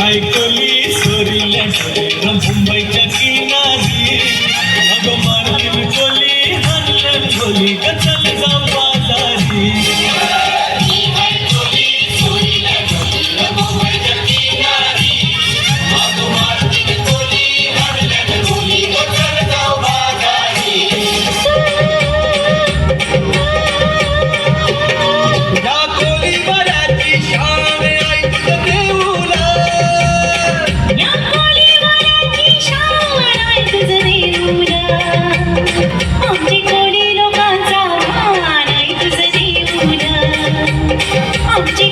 ऐकली सोरील्या मुंबईच्या किनारी अगं मारली कोली हल्लन बोली चल जाऊ बाजारी आमची कोळी लोकांचा मान आहे तुझं देऊन आमची